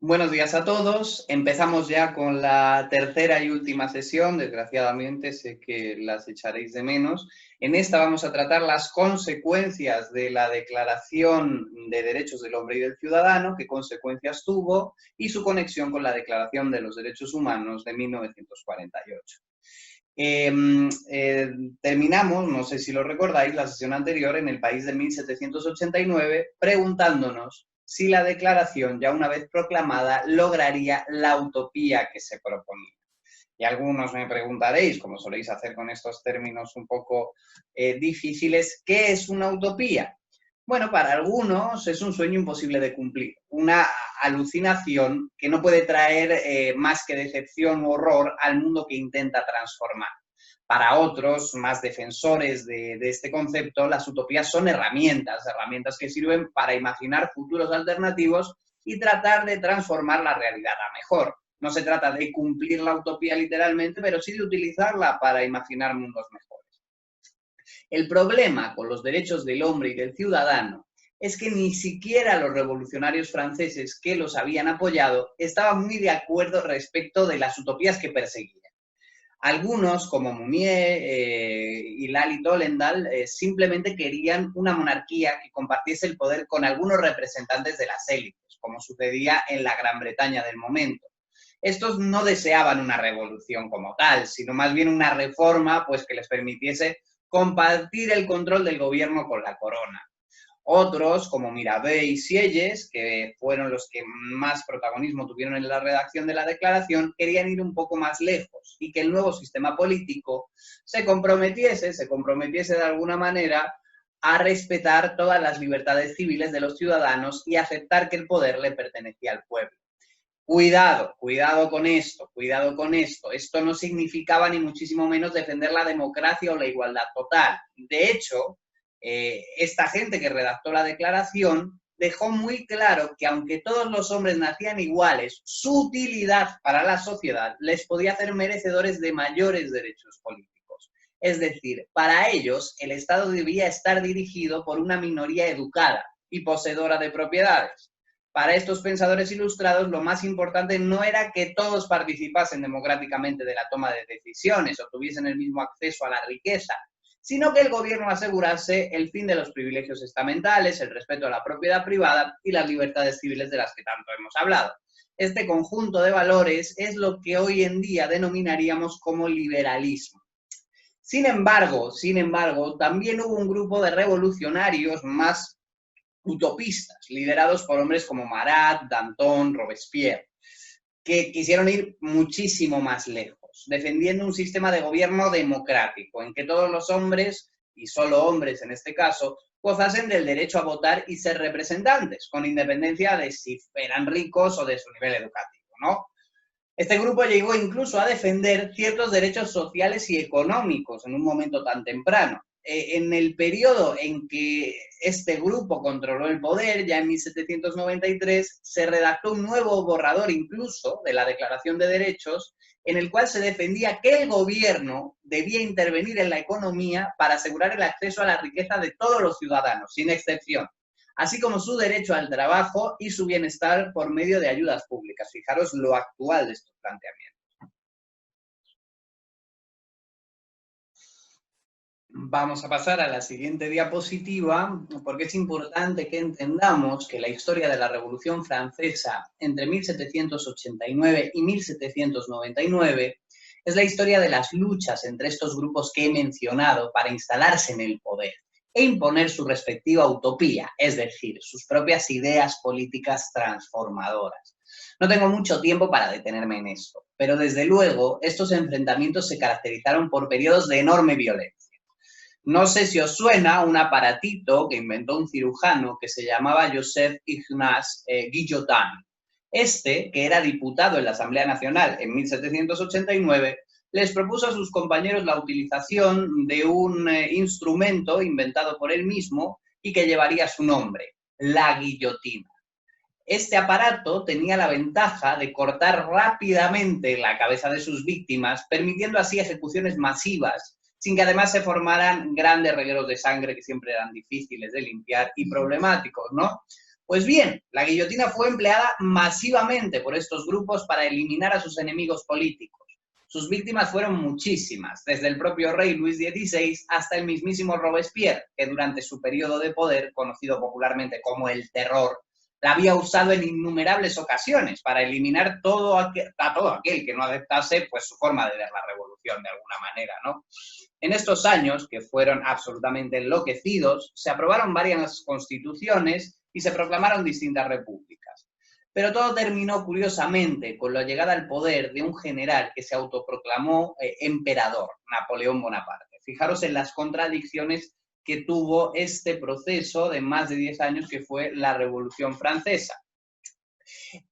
Buenos días a todos. Empezamos ya con la tercera y última sesión. Desgraciadamente, sé que las echaréis de menos. En esta vamos a tratar las consecuencias de la Declaración de Derechos del Hombre y del Ciudadano, qué consecuencias tuvo y su conexión con la Declaración de los Derechos Humanos de 1948. Terminamos, no sé si lo recordáis, la sesión anterior en el país de 1789, preguntándonos si la declaración, ya una vez proclamada, lograría la utopía que se proponía. Y algunos me preguntaréis, como soléis hacer con estos términos un poco difíciles, ¿qué es una utopía? Bueno, para algunos es un sueño imposible de cumplir, una alucinación que no puede traer más que decepción u horror al mundo que intenta transformar. Para otros, más defensores de este concepto, las utopías son herramientas que sirven para imaginar futuros alternativos y tratar de transformar la realidad a mejor. No se trata de cumplir la utopía literalmente, pero sí de utilizarla para imaginar mundos mejores. El problema con los derechos del hombre y del ciudadano es que ni siquiera los revolucionarios franceses que los habían apoyado estaban muy de acuerdo respecto de las utopías que perseguían. Algunos, como Mounier y Lally Tollendal, simplemente querían una monarquía que compartiese el poder con algunos representantes de las élites, como sucedía en la Gran Bretaña del momento. Estos no deseaban una revolución como tal, sino más bien una reforma pues, que les permitiese compartir el control del gobierno con la corona. Otros, como Mirabeau y Sieyès, que fueron los que más protagonismo tuvieron en la redacción de la declaración, querían ir un poco más lejos y que el nuevo sistema político se comprometiese de alguna manera a respetar todas las libertades civiles de los ciudadanos y aceptar que el poder le pertenecía al pueblo. Cuidado con esto. Esto no significaba ni muchísimo menos defender la democracia o la igualdad total. De hecho, esta gente que redactó la declaración dejó muy claro que aunque todos los hombres nacían iguales, su utilidad para la sociedad les podía hacer merecedores de mayores derechos políticos. Es decir, para ellos el Estado debía estar dirigido por una minoría educada y poseedora de propiedades. Para estos pensadores ilustrados, lo más importante no era que todos participasen democráticamente de la toma de decisiones o tuviesen el mismo acceso a la riqueza, sino que el gobierno asegurase el fin de los privilegios estamentales, el respeto a la propiedad privada y las libertades civiles de las que tanto hemos hablado. Este conjunto de valores es lo que hoy en día denominaríamos como liberalismo. Sin embargo, también hubo un grupo de revolucionarios más utopistas, liderados por hombres como Marat, Danton, Robespierre, que quisieron ir muchísimo más lejos, defendiendo un sistema de gobierno democrático, en que todos los hombres, y solo hombres en este caso, gozasen del derecho a votar y ser representantes, con independencia de si eran ricos o de su nivel educativo, ¿no? Este grupo llegó incluso a defender ciertos derechos sociales y económicos en un momento tan temprano. En el periodo en que este grupo controló el poder, ya en 1793, se redactó un nuevo borrador incluso de la Declaración de Derechos, en el cual se defendía que el gobierno debía intervenir en la economía para asegurar el acceso a la riqueza de todos los ciudadanos, sin excepción, así como su derecho al trabajo y su bienestar por medio de ayudas públicas. Fijaros lo actual de estos planteamientos. Vamos a pasar a la siguiente diapositiva, porque es importante que entendamos que la historia de la Revolución Francesa entre 1789 y 1799 es la historia de las luchas entre estos grupos que he mencionado para instalarse en el poder e imponer su respectiva utopía, es decir, sus propias ideas políticas transformadoras. No tengo mucho tiempo para detenerme en esto, pero desde luego estos enfrentamientos se caracterizaron por periodos de enorme violencia. No sé si os suena un aparatito que inventó un cirujano que se llamaba Joseph Ignace Guillotin. Este, que era diputado en la Asamblea Nacional en 1789, les propuso a sus compañeros la utilización de un instrumento inventado por él mismo y que llevaría su nombre, la guillotina. Este aparato tenía la ventaja de cortar rápidamente la cabeza de sus víctimas, permitiendo así ejecuciones masivas, sin que además se formaran grandes regueros de sangre que siempre eran difíciles de limpiar y problemáticos, ¿no? Pues bien, la guillotina fue empleada masivamente por estos grupos para eliminar a sus enemigos políticos. Sus víctimas fueron muchísimas, desde el propio rey Luis XVI hasta el mismísimo Robespierre, que durante su periodo de poder, conocido popularmente como el Terror, la había usado en innumerables ocasiones para eliminar a todo aquel que no aceptase pues, su forma de ver la revolución de alguna manera, ¿no? En estos años, que fueron absolutamente enloquecidos, se aprobaron varias constituciones y se proclamaron distintas repúblicas. Pero todo terminó, curiosamente, con la llegada al poder de un general que se autoproclamó emperador, Napoleón Bonaparte. Fijaros en las contradicciones que tuvo este proceso de más de 10 años que fue la Revolución Francesa.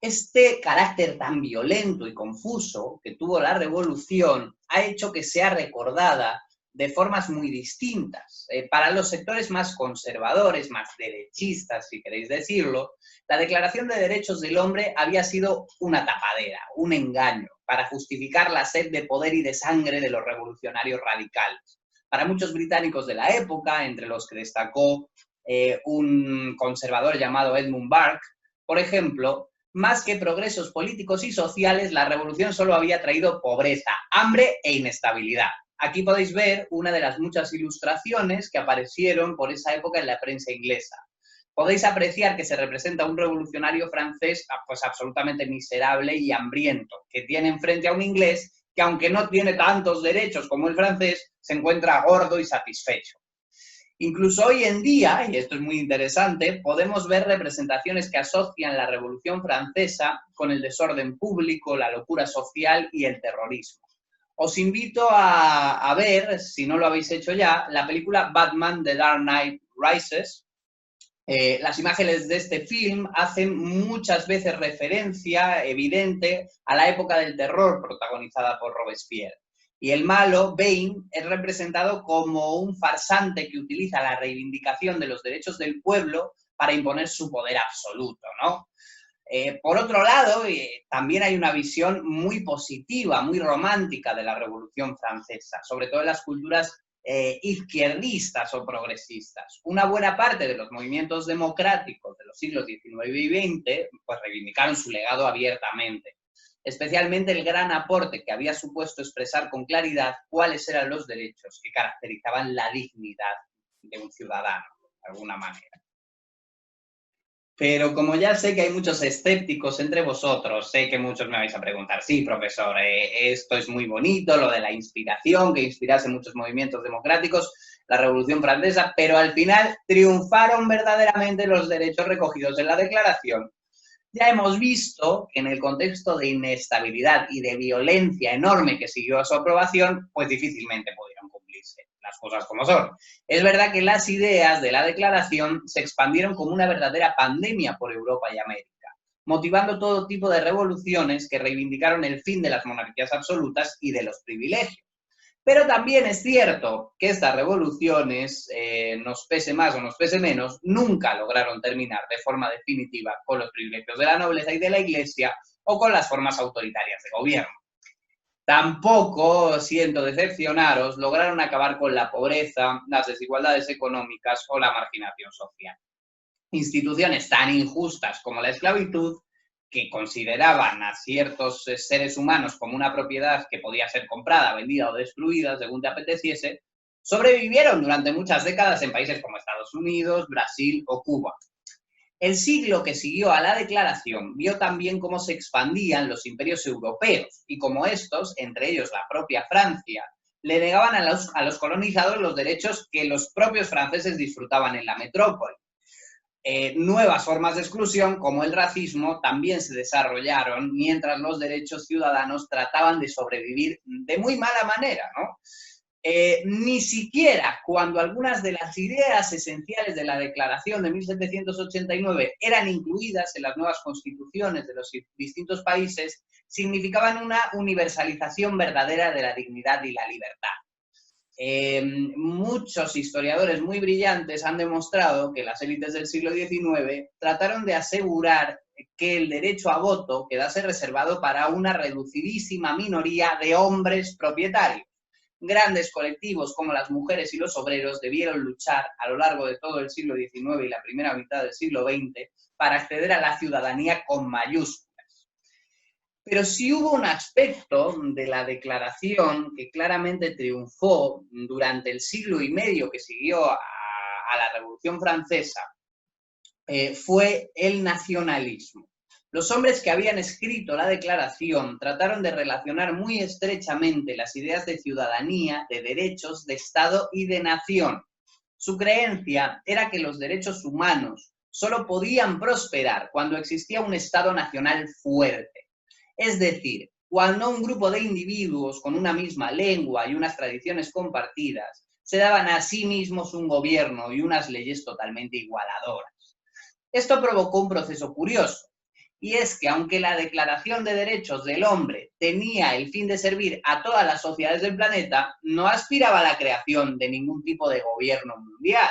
Este carácter tan violento y confuso que tuvo la revolución ha hecho que sea recordada de formas muy distintas. Para los sectores más conservadores, más derechistas, si queréis decirlo, la Declaración de Derechos del Hombre había sido una tapadera, un engaño, para justificar la sed de poder y de sangre de los revolucionarios radicales. Para muchos británicos de la época, entre los que destacó un conservador llamado Edmund Burke, por ejemplo, más que progresos políticos y sociales, la revolución solo había traído pobreza, hambre e inestabilidad. Aquí podéis ver una de las muchas ilustraciones que aparecieron por esa época en la prensa inglesa. Podéis apreciar que se representa a un revolucionario francés pues absolutamente miserable y hambriento, que tiene enfrente a un inglés que, aunque no tiene tantos derechos como el francés, se encuentra gordo y satisfecho. Incluso hoy en día, y esto es muy interesante, podemos ver representaciones que asocian la Revolución Francesa con el desorden público, la locura social y el terrorismo. Os invito a ver, si no lo habéis hecho ya, la película Batman: The Dark Knight Rises. Las imágenes de este film hacen muchas veces referencia evidente a la época del terror protagonizada por Robespierre. Y el malo, Bane, es representado como un farsante que utiliza la reivindicación de los derechos del pueblo para imponer su poder absoluto, ¿no? Por otro lado, también hay una visión muy positiva, muy romántica de la Revolución Francesa, sobre todo en las culturas izquierdistas o progresistas. Una buena parte de los movimientos democráticos de los siglos XIX y XX pues reivindicaron su legado abiertamente, especialmente el gran aporte que había supuesto expresar con claridad cuáles eran los derechos que caracterizaban la dignidad de un ciudadano, de alguna manera. Pero como ya sé que hay muchos escépticos entre vosotros, sé que muchos me vais a preguntar, sí, profesor, esto es muy bonito, lo de la inspiración, que inspirase muchos movimientos democráticos, la Revolución Francesa, pero al final triunfaron verdaderamente los derechos recogidos en la Declaración. Ya hemos visto que en el contexto de inestabilidad y de violencia enorme que siguió a su aprobación, pues difícilmente pudieron cumplirse las cosas como son. Es verdad que las ideas de la declaración se expandieron como una verdadera pandemia por Europa y América, motivando todo tipo de revoluciones que reivindicaron el fin de las monarquías absolutas y de los privilegios. Pero también es cierto que estas revoluciones, nos pese más o nos pese menos, nunca lograron terminar de forma definitiva con los privilegios de la nobleza y de la Iglesia o con las formas autoritarias de gobierno. Tampoco, siento decepcionaros, lograron acabar con la pobreza, las desigualdades económicas o la marginación social. Instituciones tan injustas como la esclavitud, que consideraban a ciertos seres humanos como una propiedad que podía ser comprada, vendida o destruida según te apeteciese, sobrevivieron durante muchas décadas en países como Estados Unidos, Brasil o Cuba. El siglo que siguió a la declaración vio también cómo se expandían los imperios europeos y cómo estos, entre ellos la propia Francia, le negaban a los colonizados los derechos que los propios franceses disfrutaban en la metrópoli. Nuevas formas de exclusión, como el racismo, también se desarrollaron mientras los derechos ciudadanos trataban de sobrevivir de muy mala manera, ¿no? Ni siquiera cuando algunas de las ideas esenciales de la Declaración de 1789 eran incluidas en las nuevas constituciones de los distintos países, significaban una universalización verdadera de la dignidad y la libertad. Muchos historiadores muy brillantes han demostrado que las élites del siglo XIX trataron de asegurar que el derecho a voto quedase reservado para una reducidísima minoría de hombres propietarios, grandes colectivos como las mujeres y los obreros debieron luchar a lo largo de todo el siglo XIX y la primera mitad del siglo XX para acceder a la ciudadanía con mayúsculas. Pero sí hubo un aspecto de la declaración que claramente triunfó durante el siglo y medio que siguió a la Revolución Francesa, fue el nacionalismo. Los hombres que habían escrito la declaración trataron de relacionar muy estrechamente las ideas de ciudadanía, de derechos, de Estado y de nación. Su creencia era que los derechos humanos solo podían prosperar cuando existía un Estado nacional fuerte. Es decir, cuando un grupo de individuos con una misma lengua y unas tradiciones compartidas se daban a sí mismos un gobierno y unas leyes totalmente igualadoras. Esto provocó un proceso curioso, y es que aunque la Declaración de Derechos del Hombre tenía el fin de servir a todas las sociedades del planeta, no aspiraba a la creación de ningún tipo de gobierno mundial.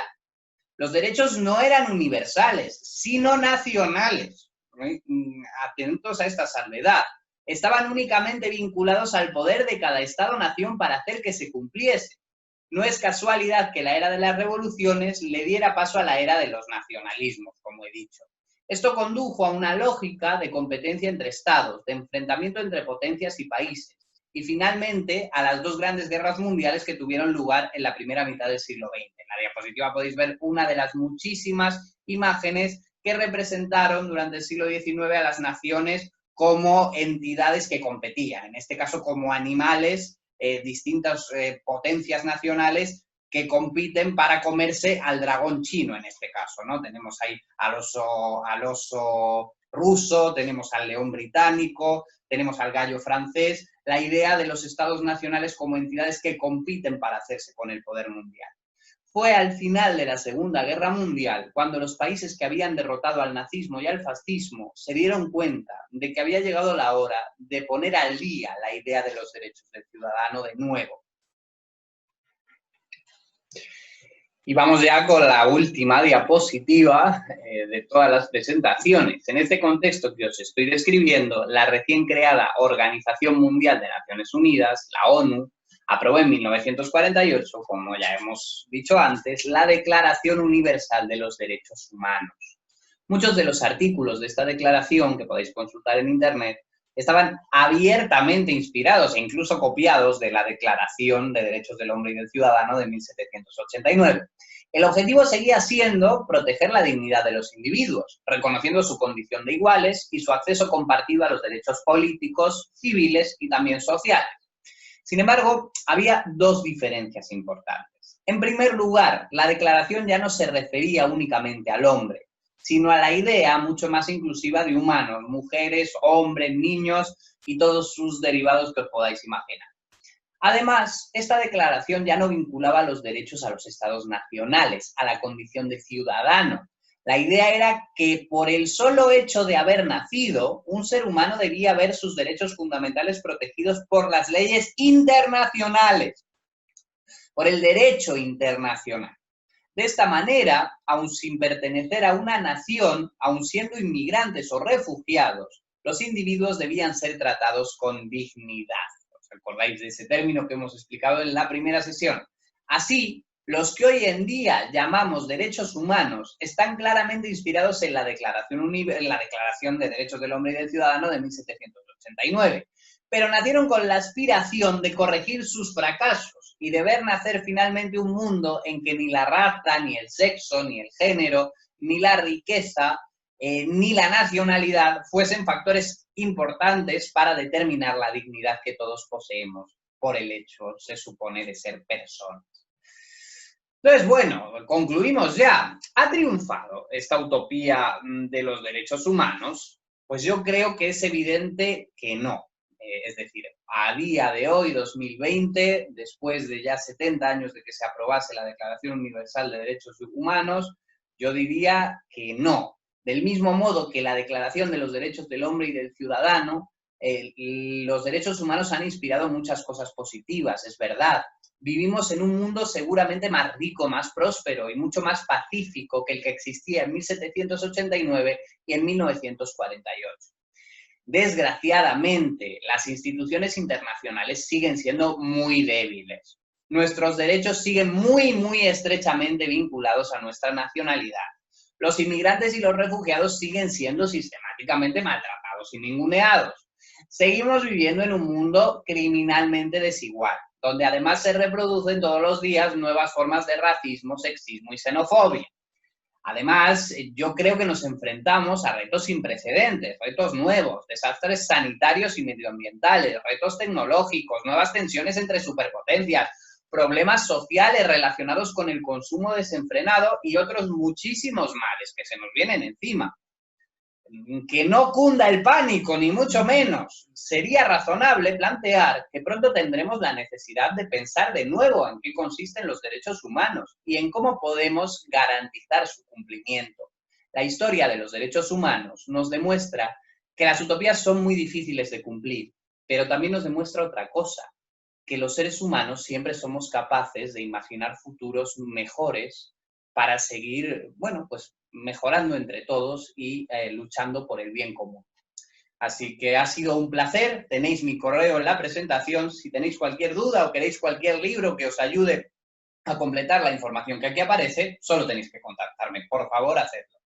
Los derechos no eran universales, sino nacionales. Atentos a esta salvedad. Estaban únicamente vinculados al poder de cada Estado-nación para hacer que se cumpliese. No es casualidad que la era de las revoluciones le diera paso a la era de los nacionalismos, como he dicho. Esto condujo a una lógica de competencia entre estados, de enfrentamiento entre potencias y países, y finalmente a las dos grandes guerras mundiales que tuvieron lugar en la primera mitad del siglo XX. En la diapositiva podéis ver una de las muchísimas imágenes que representaron durante el siglo XIX a las naciones como entidades que competían, en este caso como animales, distintas potencias nacionales que compiten para comerse al dragón chino, en este caso, ¿no? Tenemos ahí al oso ruso, tenemos al león británico, tenemos al gallo francés, la idea de los estados nacionales como entidades que compiten para hacerse con el poder mundial. Fue al final de la Segunda Guerra Mundial cuando los países que habían derrotado al nazismo y al fascismo se dieron cuenta de que había llegado la hora de poner al día la idea de los derechos del ciudadano de nuevo. Y vamos ya con la última diapositiva de todas las presentaciones. En este contexto que os estoy describiendo, la recién creada Organización Mundial de Naciones Unidas, la ONU, aprobó en 1948, como ya hemos dicho antes, la Declaración Universal de los Derechos Humanos. Muchos de los artículos de esta declaración, que podéis consultar en Internet, estaban abiertamente inspirados e incluso copiados de la Declaración de Derechos del Hombre y del Ciudadano de 1789. El objetivo seguía siendo proteger la dignidad de los individuos, reconociendo su condición de iguales y su acceso compartido a los derechos políticos, civiles y también sociales. Sin embargo, había dos diferencias importantes. En primer lugar, la declaración ya no se refería únicamente al hombre, sino a la idea mucho más inclusiva de humanos, mujeres, hombres, niños y todos sus derivados que os podáis imaginar. Además, esta declaración ya no vinculaba los derechos a los estados nacionales, a la condición de ciudadano. La idea era que por el solo hecho de haber nacido, un ser humano debía ver sus derechos fundamentales protegidos por las leyes internacionales, por el derecho internacional. De esta manera, aun sin pertenecer a una nación, aun siendo inmigrantes o refugiados, los individuos debían ser tratados con dignidad. ¿Os acordáis de ese término que hemos explicado en la primera sesión? Así, los que hoy en día llamamos derechos humanos están claramente inspirados en la Declaración de Derechos del Hombre y del Ciudadano de 1789, pero nacieron con la aspiración de corregir sus fracasos y de ver nacer finalmente un mundo en que ni la raza, ni el sexo, ni el género, ni la riqueza, ni la nacionalidad fuesen factores importantes para determinar la dignidad que todos poseemos por el hecho, se supone, de ser personas. Entonces, bueno, concluimos ya. ¿Ha triunfado esta utopía de los derechos humanos? Pues yo creo que es evidente que no. Es decir, a día de hoy, 2020, después de ya 70 años de que se aprobase la Declaración Universal de Derechos Humanos, yo diría que no. Del mismo modo que la Declaración de los Derechos del Hombre y del Ciudadano, los derechos humanos han inspirado muchas cosas positivas, es verdad. Vivimos en un mundo seguramente más rico, más próspero y mucho más pacífico que el que existía en 1789 y en 1948. Desgraciadamente, las instituciones internacionales siguen siendo muy débiles. Nuestros derechos siguen muy estrechamente vinculados a nuestra nacionalidad. Los inmigrantes y los refugiados siguen siendo sistemáticamente maltratados y ninguneados. Seguimos viviendo en un mundo criminalmente desigual, donde además se reproducen todos los días nuevas formas de racismo, sexismo y xenofobia. Además, yo creo que nos enfrentamos a retos sin precedentes, retos nuevos, desastres sanitarios y medioambientales, retos tecnológicos, nuevas tensiones entre superpotencias, problemas sociales relacionados con el consumo desenfrenado y otros muchísimos males que se nos vienen encima. Que no cunda el pánico, ni mucho menos. Sería razonable plantear que pronto tendremos la necesidad de pensar de nuevo en qué consisten los derechos humanos y en cómo podemos garantizar su cumplimiento. La historia de los derechos humanos nos demuestra que las utopías son muy difíciles de cumplir, pero también nos demuestra otra cosa, que los seres humanos siempre somos capaces de imaginar futuros mejores para seguir, bueno, pues mejorando entre todos y luchando por el bien común. Así que ha sido un placer, tenéis mi correo en la presentación, si tenéis cualquier duda o queréis cualquier libro que os ayude a completar la información que aquí aparece, solo tenéis que contactarme, por favor, hacedlo.